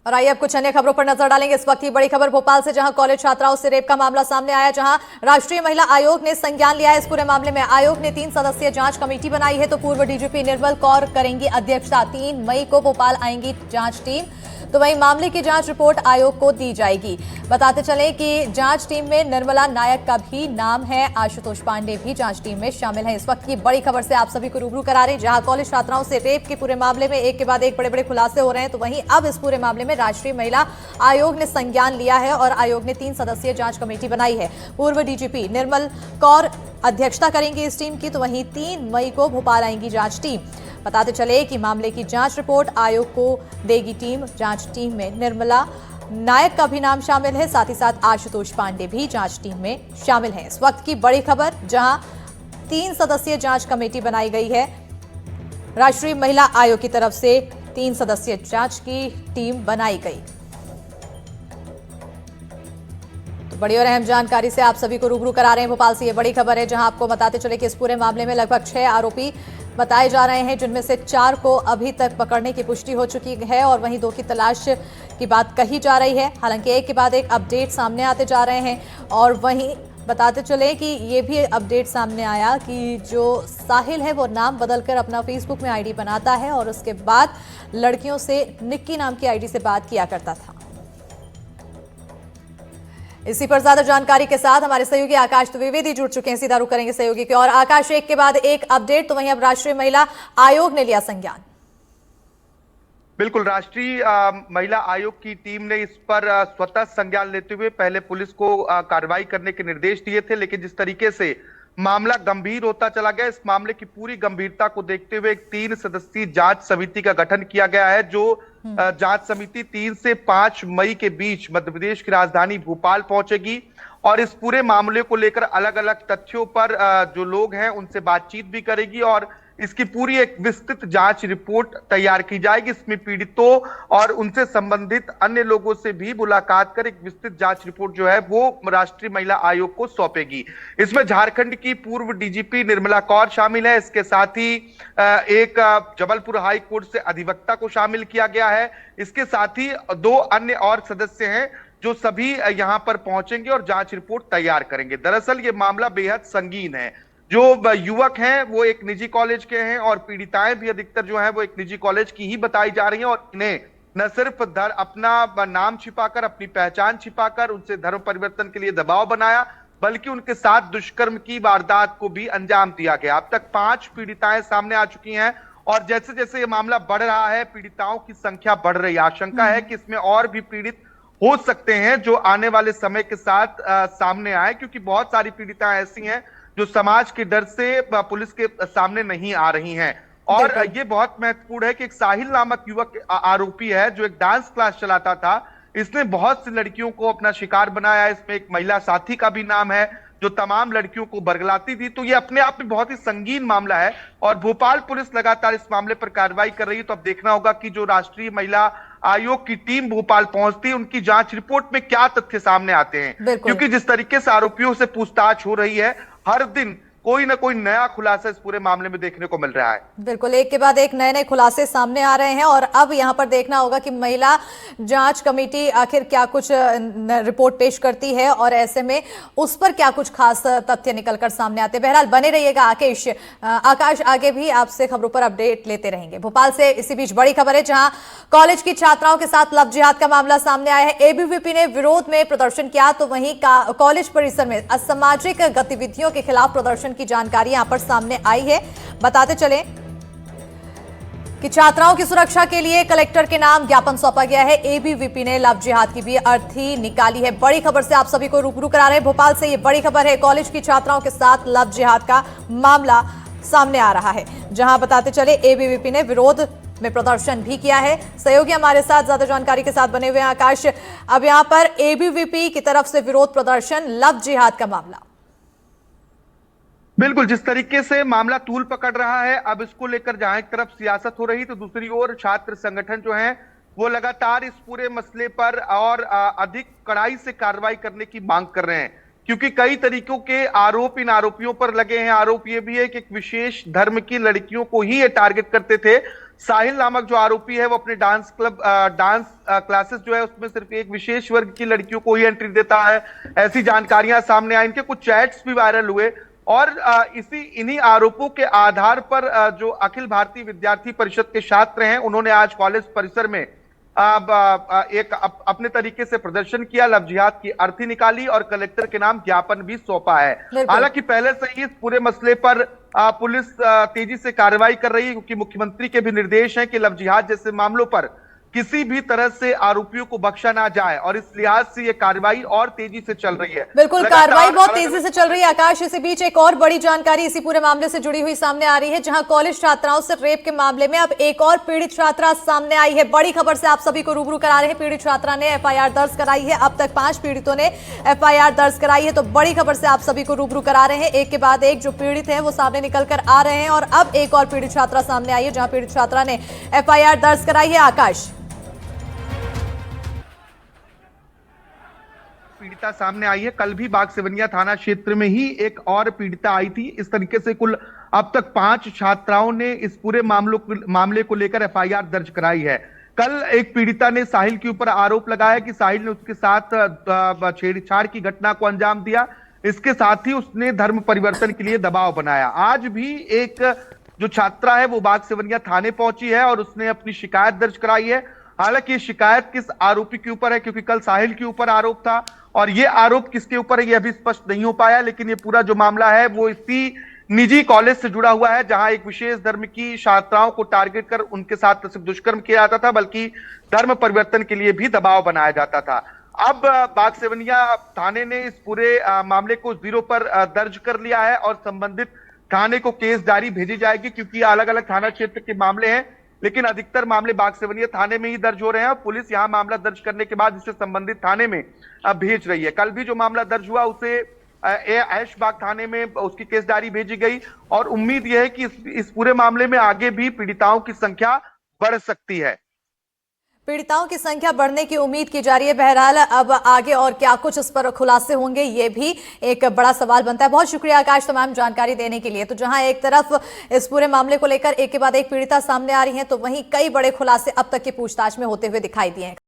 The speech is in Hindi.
और आइए अब कुछ अन्य खबरों पर नजर डालेंगे। इस वक्त की बड़ी खबर भोपाल से, जहां कॉलेज छात्राओं से रेप का मामला सामने आया, जहां राष्ट्रीय महिला आयोग ने संज्ञान लिया है इस पूरे मामले में। आयोग ने 3 सदस्यीय जांच कमेटी बनाई है, तो पूर्व डीजीपी निर्मल कौर करेंगी अध्यक्षता। 3 मई को भोपाल आएंगी जांच टीम, तो वहीं मामले की जांच रिपोर्ट आयोग को दी जाएगी। बताते चलें कि जांच टीम में निर्मला नायक का भी नाम है, आशुतोष पांडे भी जांच टीम में शामिल हैं। इस वक्त की बड़ी खबर से आप सभी को रूबरू करा रहे हैं, जहां कॉलेज छात्राओं से रेप के पूरे मामले में एक के बाद एक बड़े-बड़े खुलासे हो रहे हैं, तो वहीं अब इस पूरे मामले में राष्ट्रीय महिला आयोग ने संज्ञान लिया है और आयोग ने 3 सदस्यीय जांच कमेटी बनाई है। पूर्व डीजीपी निर्मल कौर अध्यक्षता करेंगी इस टीम की, तो वहीं 3 मई को भोपाल आएंगी जांच टीम। बताते चले कि मामले की जांच रिपोर्ट आयोग को देगी टीम। जांच टीम में निर्मला नायक का भी नाम शामिल है, साथ ही साथ आशुतोष पांडे भी जांच टीम में शामिल हैं। इस वक्त की बड़ी खबर, जहां 3 सदस्यीय जांच कमेटी बनाई गई है, राष्ट्रीय महिला आयोग की तरफ से 3 सदस्यीय जांच की टीम बनाई गई। तो बड़ी और अहम जानकारी से आप सभी को रूबरू करा रहे हैं भोपाल से ये बड़ी खबर है, जहां आपको बताते चले कि इस पूरे मामले में लगभग 6 आरोपी बताए जा रहे हैं, जिनमें से 4 को अभी तक पकड़ने की पुष्टि हो चुकी है और वहीं 2 की तलाश की बात कही जा रही है। हालांकि एक के बाद एक अपडेट सामने आते जा रहे हैं और वहीं बताते चले कि ये भी अपडेट सामने आया कि जो साहिल है वो नाम बदलकर अपना फेसबुक में आईडी बनाता है और उसके बाद लड़कियों से निक्की नाम की आईडी से बात किया करता था। इसी पर ज्यादा जानकारी के साथ हमारे सहयोगी आकाश द्विवेदी जुड़ चुके हैं। सीधा रुख करेंगे सहयोगी की और। आकाश, एक के बाद एक अपडेट, तो वहीं अब राष्ट्रीय महिला आयोग ने लिया संज्ञान। बिल्कुल, राष्ट्रीय महिला आयोग की टीम ने इस पर स्वतः संज्ञान लेते हुए पहले पुलिस को कार्रवाई करने के निर्देश दिए थे, लेकिन जिस तरीके से मामला गंभीर होता चला गया, इस मामले की पूरी गंभीरता को देखते हुए एक 3 सदस्यीय जांच समिति का गठन किया गया है, जो जांच समिति 3 से 5 मई के बीच मध्य प्रदेश की राजधानी भोपाल पहुंचेगी और इस पूरे मामले को लेकर अलग अलग तथ्यों पर जो लोग हैं उनसे बातचीत भी करेगी और इसकी पूरी एक विस्तृत जांच रिपोर्ट तैयार की जाएगी। इसमें पीड़ितों और उनसे संबंधित अन्य लोगों से भी मुलाकात कर एक विस्तृत जांच रिपोर्ट जो है वो राष्ट्रीय महिला आयोग को सौंपेगी। इसमें झारखंड की पूर्व डीजीपी निर्मला कौर शामिल है, इसके साथ ही एक जबलपुर हाई कोर्ट से अधिवक्ता को शामिल किया गया है। इसके साथ ही 2 अन्य और सदस्य हैं जो सभी यहां पर पहुंचेंगे और जांच रिपोर्ट तैयार करेंगे। दरअसल ये मामला बेहद संगीन है। जो युवक हैं वो एक निजी कॉलेज के हैं और पीड़िताएं भी अधिकतर जो है वो एक निजी कॉलेज की ही बताई जा रही हैं और इन्हें न सिर्फ अपना नाम छिपाकर, अपनी पहचान छिपाकर उनसे धर्म परिवर्तन के लिए दबाव बनाया, बल्कि उनके साथ दुष्कर्म की वारदात को भी अंजाम दिया गया। अब तक 5 पीड़िताएं सामने आ चुकी हैं और जैसे जैसे ये मामला बढ़ रहा है, पीड़िताओं की संख्या बढ़ रही है। आशंका है कि इसमें और भी पीड़ित हो सकते हैं जो आने वाले समय के साथ सामने आए, क्योंकि बहुत सारी पीड़िताएं ऐसी हैं जो समाज के डर से पुलिस के सामने नहीं आ रही हैं। और ये बहुत महत्वपूर्ण है कि एक साहिल नामक युवक आरोपी है जो एक डांस क्लास चलाता था। इसने बहुत सी लड़कियों को अपना शिकार बनाया। इसमें एक महिला साथी का भी नाम है जो तमाम लड़कियों को बरगलाती थी। तो ये अपने आप में बहुत ही संगीन मामला है और भोपाल पुलिस लगातार इस मामले पर कार्रवाई कर रही है। तो अब देखना होगा कि जो राष्ट्रीय महिला आयोग की टीम भोपाल पहुंचती है उनकी जांच रिपोर्ट में क्या तथ्य सामने आते हैं, क्योंकि जिस तरीके से आरोपियों से पूछताछ हो रही है, हर दिन कोई ना कोई नया खुलासा इस पूरे मामले में देखने को मिल रहा है। बिल्कुल, एक के बाद एक नए नए खुलासे सामने आ रहे हैं और अब यहां पर देखना होगा कि महिला जांच कमेटी आखिर क्या कुछ रिपोर्ट पेश करती है और ऐसे में उस पर क्या कुछ खास तथ्य निकलकर सामने आते हैं। बहरहाल बने रहिएगा आकाश, आगे भी आपसे खबरों पर अपडेट लेते रहेंगे। भोपाल से इसी बीच बड़ी खबर है, जहां कॉलेज की छात्राओं के साथ लव जिहाद का मामला सामने आया है। एबीवीपी ने विरोध में प्रदर्शन किया, तो वहीं कॉलेज परिसर में असामाजिक गतिविधियों के खिलाफ प्रदर्शन की जानकारी यहां पर सामने आई है। बताते चलें कि छात्राओं की सुरक्षा के लिए कलेक्टर के नाम ज्ञापन सौंपा गया है। एबीवीपी ने लव जिहाद की भी अर्थी निकाली है। बड़ी खबर से आप सभी को रूबरू करा रहे हैं भोपाल से। ये बड़ी खबर है, कॉलेज की छात्राओं के साथ लव जिहाद का मामला सामने आ रहा है, जहां बताते चले एबीवीपी ने विरोध में प्रदर्शन भी किया है। सहयोगी हमारे साथ ज्यादा जानकारी के साथ बने हुए हैं। आकाश, अब यहां पर एबीवीपी की तरफ से विरोध प्रदर्शन, लव जिहाद का मामला। बिल्कुल, जिस तरीके से मामला तूल पकड़ रहा है, अब इसको लेकर जहां एक तरफ सियासत हो रही तो दूसरी ओर छात्र संगठन जो है वो लगातार इस पूरे मसले पर और अधिक कड़ाई से कार्रवाई करने की मांग कर रहे हैं, क्योंकि कई तरीकों के आरोप इन आरोपियों पर लगे हैं। आरोप ये भी है कि एक विशेष धर्म की लड़कियों को ही ये टारगेट करते थे, साहिल नामक जो आरोपी है वो अपने डांस क्लासेस जो है उसमें सिर्फ एक विशेष वर्ग की लड़कियों को ही एंट्री देता है, ऐसी जानकारियां सामने आई। इनके कुछ चैट्स भी वायरल हुए और इन्हीं आरोपों के आधार पर जो अखिल भारतीय विद्यार्थी परिषद के छात्र हैं उन्होंने आज कॉलेज परिसर में अपने तरीके से प्रदर्शन किया, लव जिहाद की अर्थी निकाली और कलेक्टर के नाम ज्ञापन भी सौंपा है। हालांकि पहले से ही इस पूरे मसले पर पुलिस तेजी से कार्रवाई कर रही है, क्योंकि मुख्यमंत्री के भी निर्देश हैं कि लव जिहाद जैसे मामलों पर किसी भी तरह से आरोपियों को बख्शा ना जाए और इस लिहाज से ये कार्रवाई और तेजी से चल रही है। बिल्कुल, कार्रवाई बहुत तेजी से चल रही है। आकाश, इसी बीच एक और बड़ी जानकारी इसी पूरे मामले से जुड़ी हुई सामने आ रही है, जहां कॉलेज छात्राओं से रेप के मामले में अब एक और पीड़ित छात्रा सामने आई है। बड़ी खबर से आप सभी को रूबरू करा रहे हैं। पीड़ित छात्रा ने एफआईआर दर्ज कराई है। अब तक 5 पीड़ितों ने एफआईआर दर्ज कराई है, तो बड़ी खबर से आप सभी को रूबरू करा रहे हैं। एक के बाद एक जो पीड़ित है वो सामने निकल कर आ रहे हैं और अब एक और पीड़ित छात्रा सामने आई है, जहां पीड़ित छात्रा ने एफआईआर दर्ज कराई है। आकाश, पीड़िता सामने आई है। कल भी बागसेवनिया थाना क्षेत्र में ही एक और पीड़िता आई थी। इस तरीके से कुल अब तक 5 छात्राओं ने इस पूरे मामले को लेकर एफआईआर दर्ज कराई है। कल एक पीड़िता ने साहिल के ऊपर आरोप लगाया कि साहिल ने उसके साथ छेड़छाड़ की घटना को अंजाम दिया। इसके साथ ही उसने धर्म परिवर्तन के लिए दबाव बनाया। आज भी एक जो छात्रा है वो बागसेवनिया थाने पहुंची है और उसने अपनी शिकायत दर्ज कराई है। हालांकि ये शिकायत किस आरोपी के ऊपर है, क्योंकि कल साहिल के ऊपर आरोप था और ये आरोप किसके ऊपर है ये अभी स्पष्ट नहीं हो पाया, लेकिन ये पूरा जो मामला है वो इसी निजी कॉलेज से जुड़ा हुआ है, जहां एक विशेष धर्म की छात्राओं को टारगेट कर उनके साथ न सिर्फ दुष्कर्म किया जाता था बल्कि धर्म परिवर्तन के लिए भी दबाव बनाया जाता था। अब बागसेवनिया थाने ने इस पूरे मामले को 0 पर दर्ज कर लिया है और संबंधित थाने को केस डायरी भेजी जाएगी, क्योंकि अलग अलग थाना क्षेत्र के मामले हैं, लेकिन अधिकतर मामले बागसेवनिया थाने में ही दर्ज हो रहे हैं और पुलिस यहां मामला दर्ज करने के बाद इसे संबंधित थाने में भेज रही है। कल भी जो मामला दर्ज हुआ उसे ऐशबाग थाने में उसकी केस डायरी भेजी गई और उम्मीद यह है कि इस पूरे मामले में आगे भी पीड़िताओं की संख्या बढ़ सकती है। पीड़िताओं की संख्या बढ़ने की उम्मीद की जा रही है। बहरहाल अब आगे और क्या कुछ इस पर खुलासे होंगे ये भी एक बड़ा सवाल बनता है। बहुत शुक्रिया आकाश तमाम जानकारी देने के लिए। तो जहां एक तरफ इस पूरे मामले को लेकर एक के बाद एक पीड़िता सामने आ रही है, तो वहीं कई बड़े खुलासे अब तक की पूछताछ में होते हुए दिखाई दिए हैं।